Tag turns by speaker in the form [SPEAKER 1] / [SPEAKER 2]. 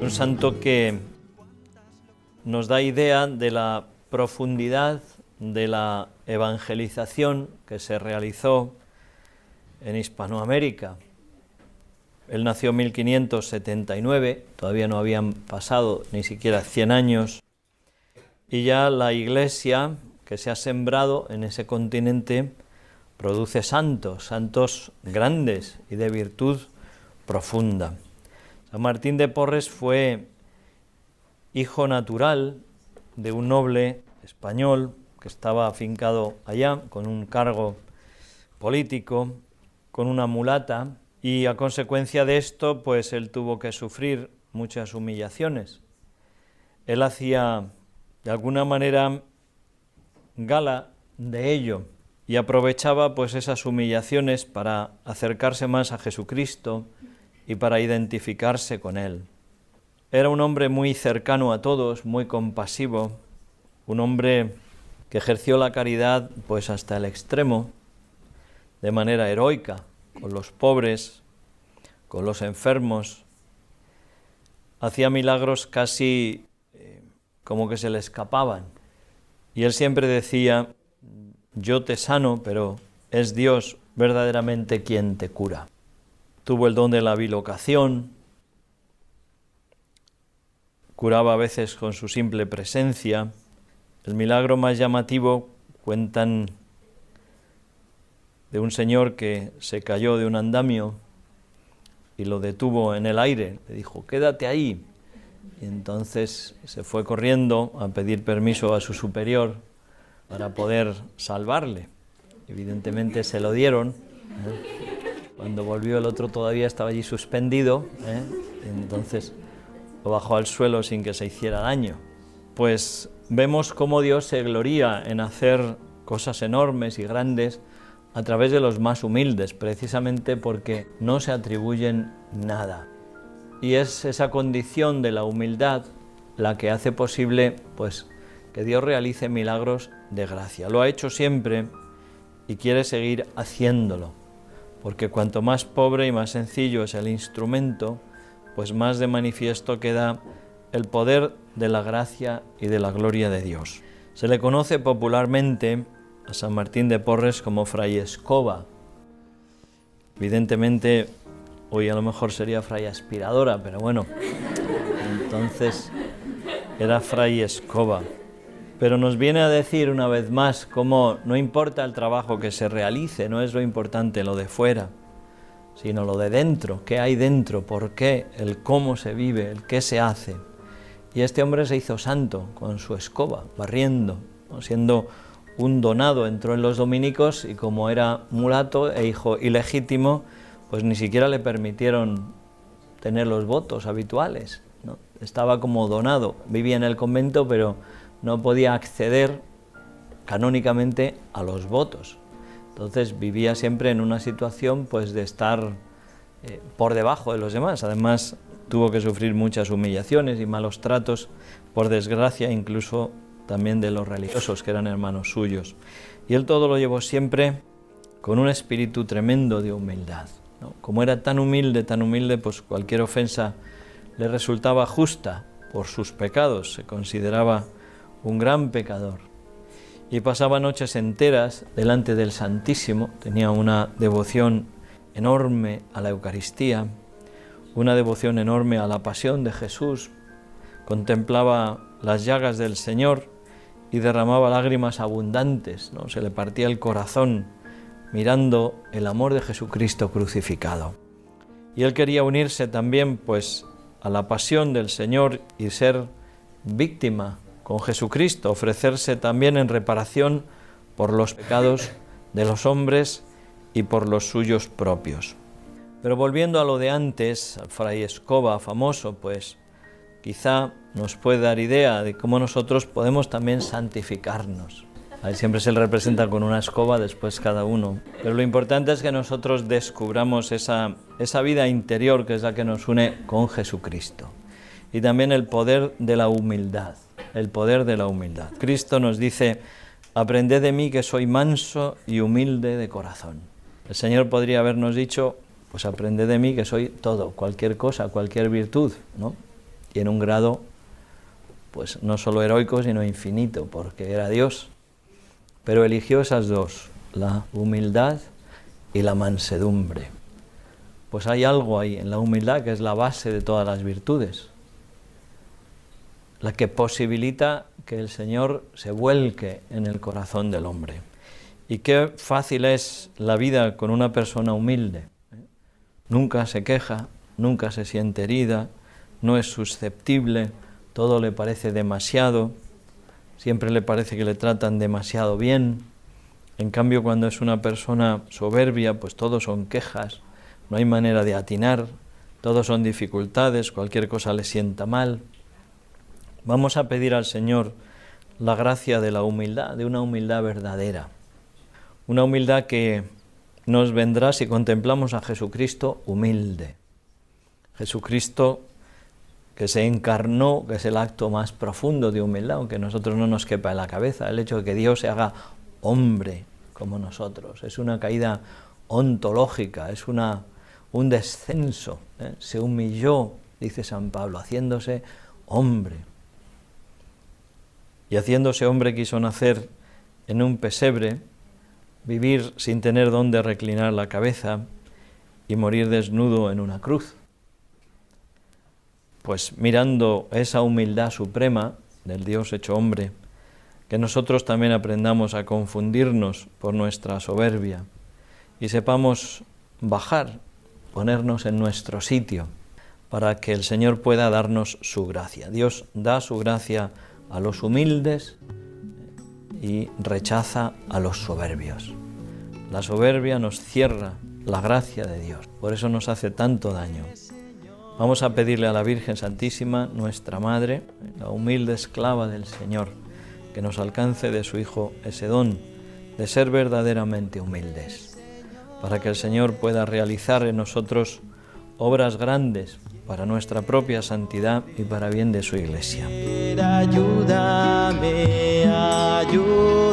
[SPEAKER 1] Un santo que nos da idea de la profundidad de la evangelización que se realizó en Hispanoamérica. Él nació en 1579, todavía no habían pasado ni siquiera 100 años, y ya la Iglesia que se ha sembrado en ese continente produce santos, santos grandes y de virtud profunda. San Martín de Porres fue hijo natural de un noble español que estaba afincado allá con un cargo político, con una mulata, y a consecuencia de esto, pues él tuvo que sufrir muchas humillaciones. Él hacía de alguna manera gala de ello y aprovechaba pues esas humillaciones para acercarse más a Jesucristo y para identificarse con él. Era un hombre muy cercano a todos, muy compasivo, un hombre que ejerció la caridad pues hasta el extremo, de manera heroica, con los pobres, con los enfermos. Hacía milagros casi como que se le escapaban. Y él siempre decía, yo te sano, pero es Dios verdaderamente quien te cura. Tuvo el don de la bilocación, curaba a veces con su simple presencia. El milagro más llamativo cuentan de un señor que se cayó de un andamio y lo detuvo en el aire, le dijo, quédate ahí. Y entonces se fue corriendo a pedir permiso a su superior para poder salvarle. Evidentemente se lo dieron. Cuando volvió el otro todavía estaba allí suspendido, y entonces lo bajó al suelo sin que se hiciera daño. Pues vemos cómo Dios se gloría en hacer cosas enormes y grandes a través de los más humildes, precisamente porque no se atribuyen nada. Y es esa condición de la humildad la que hace posible pues, que Dios realice milagros de gracia. Lo ha hecho siempre y quiere seguir haciéndolo, porque cuanto más pobre y más sencillo es el instrumento, pues más de manifiesto queda el poder de la gracia y de la gloria de Dios. Se le conoce popularmente a San Martín de Porres como Fray Escoba. Evidentemente, hoy a lo mejor sería Fray Aspiradora, pero bueno, entonces era Fray Escoba. Pero nos viene a decir una vez más cómo no importa el trabajo que se realice, no es lo importante lo de fuera, sino lo de dentro, qué hay dentro, por qué, el cómo se vive, el qué se hace. Y este hombre se hizo santo con su escoba, barriendo, ¿no? Siendo un donado, entró en los dominicos y como era mulato e hijo ilegítimo, pues ni siquiera le permitieron tener los votos habituales, ¿no? Estaba como donado, vivía en el convento, pero no podía acceder canónicamente a los votos. Entonces vivía siempre en una situación pues, de estar por debajo de los demás. Además tuvo que sufrir muchas humillaciones y malos tratos, por desgracia incluso también de los religiosos que eran hermanos suyos. Y él todo lo llevó siempre con un espíritu tremendo de humildad, ¿no? Como era tan humilde, pues cualquier ofensa le resultaba justa por sus pecados, se consideraba un gran pecador. Y pasaba noches enteras delante del Santísimo, tenía una devoción enorme a la Eucaristía, una devoción enorme a la pasión de Jesús, contemplaba las llagas del Señor y derramaba lágrimas abundantes, ¿no? Se le partía el corazón mirando el amor de Jesucristo crucificado. Y él quería unirse también pues a la pasión del Señor y ser víctima con Jesucristo, ofrecerse también en reparación por los pecados de los hombres y por los suyos propios. Pero volviendo a lo de antes, al Fray Escoba famoso, pues quizá nos puede dar idea de cómo nosotros podemos también santificarnos. Ahí siempre se le representa con una escoba, después cada uno. Pero lo importante es que nosotros descubramos esa vida interior que es la que nos une con Jesucristo. Y también el poder de la humildad. el poder de la humildad. Cristo nos dice, aprended de mí que soy manso y humilde de corazón. El Señor podría habernos dicho, pues aprended de mí que soy todo, cualquier cosa, cualquier virtud, ¿no? Y en un grado, pues no solo heroico, sino infinito, porque era Dios. Pero eligió esas dos, la humildad y la mansedumbre. Pues hay algo ahí en la humildad que es la base de todas las virtudes, la que posibilita que el Señor se vuelque en el corazón del hombre. Y qué fácil es la vida con una persona humilde. Nunca se queja, nunca se siente herida, no es susceptible, todo le parece demasiado, siempre le parece que le tratan demasiado bien. En cambio, cuando es una persona soberbia, pues todo son quejas, no hay manera de atinar, todo son dificultades, cualquier cosa le sienta mal. Vamos a pedir al Señor la gracia de la humildad, de una humildad verdadera, una humildad que nos vendrá si contemplamos a Jesucristo humilde. Jesucristo que se encarnó, que es el acto más profundo de humildad, aunque a nosotros no nos quepa en la cabeza, el hecho de que Dios se haga hombre como nosotros. Es una caída ontológica, es un descenso. Se humilló, dice San Pablo, haciéndose hombre. Y haciéndose hombre quiso nacer en un pesebre, vivir sin tener dónde reclinar la cabeza y morir desnudo en una cruz. Pues mirando esa humildad suprema del Dios hecho hombre, que nosotros también aprendamos a confundirnos por nuestra soberbia y sepamos bajar, ponernos en nuestro sitio, para que el Señor pueda darnos su gracia. Dios da su gracia a los humildes y rechaza a los soberbios. La soberbia nos cierra la gracia de Dios, por eso nos hace tanto daño. Vamos a pedirle a la Virgen Santísima, nuestra Madre, la humilde esclava del Señor, que nos alcance de su Hijo ese don de ser verdaderamente humildes, para que el Señor pueda realizar en nosotros obras grandes para nuestra propia santidad y para bien de su Iglesia.
[SPEAKER 2] Ayúdame, ayúdame.